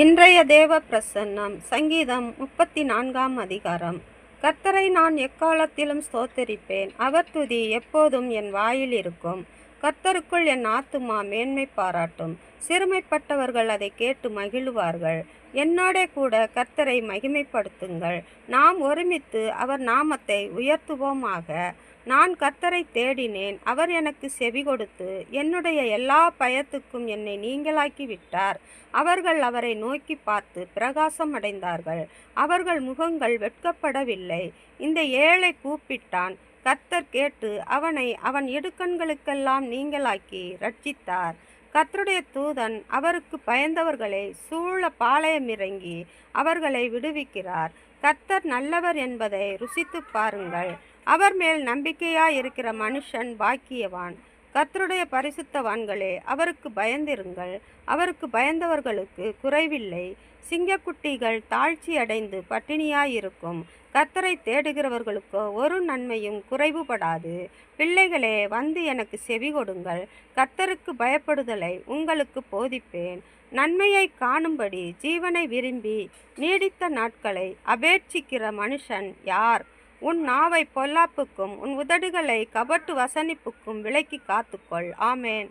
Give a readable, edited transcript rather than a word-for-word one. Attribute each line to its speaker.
Speaker 1: இன்றைய தேவ பிரசன்னம் சங்கீதம் 34ஆம் அதிகாரம். கர்த்தரை நான் எக்காலத்திலும் ஸ்தோத்தரிப்பேன், அவர் துதி எப்போதும் என் வாயில் இருக்கும். கர்த்தருக்குள் என் ஆத்துமா மேன்மை பாராட்டும், சிறுமைப்பட்டவர்கள் அதை கேட்டு மகிழுவார்கள். என்னோடே கூட கர்த்தரை மகிமைப்படுத்துங்கள், நாம் ஒருமித்து அவர் நாமத்தை உயர்த்துவோமாக. நான் கர்த்தரை தேடினேன், அவர் எனக்கு செவி கொடுத்து என்னுடைய எல்லா பயத்துக்கும் என்னை நீங்களாக்கி விட்டார். அவர்கள் அவரை நோக்கி பார்த்து பிரகாசம் அடைந்தார்கள், அவர்கள் முகங்கள் வெட்கப்படவில்லை. இந்த ஏழை கூப்பிட்டான், கர்த்தர் கேட்டு அவனை அவன் இடுக்கண்களுக்கெல்லாம் நீங்களாக்கி ரட்சித்தார். கர்த்தருடைய தூதன் அவருக்கு பயந்தவர்களை சூழ பாளையமிறங்கி அவர்களை விடுவிக்கிறார். கர்த்தர் நல்லவர் என்பதை ருசித்து பாருங்கள், அவர் மேல் நம்பிக்கையாயிருக்கிற மனுஷன் பாக்கியவான். கர்த்தருடைய பரிசுத்தவான்களே, அவருக்கு பயந்திருங்கள், அவருக்கு பயந்தவர்களுக்கு குறைவில்லை. சிங்கக்குட்டிகள் தாழ்ச்சி அடைந்து பட்டினியாயிருக்கும், கர்த்தரை தேடுகிறவர்களுக்கோ ஒரு நன்மையும் குறைவுபடாது. பிள்ளைகளே, வந்து எனக்கு செவி கொடுங்கள், கர்த்தருக்கு பயப்படுதலை உங்களுக்கு போதிப்பேன். நன்மையை காணும்படி ஜீவனை விரும்பி நீடித்த நாட்களை அபேட்சிக்கிற மனுஷன் யார்? உன் நாவை பொல்லாப்புக்கும் உன் உதடுகளை கபட்டு வசனிப்புக்கும் விலக்கி காத்துக்கொள். ஆமேன்.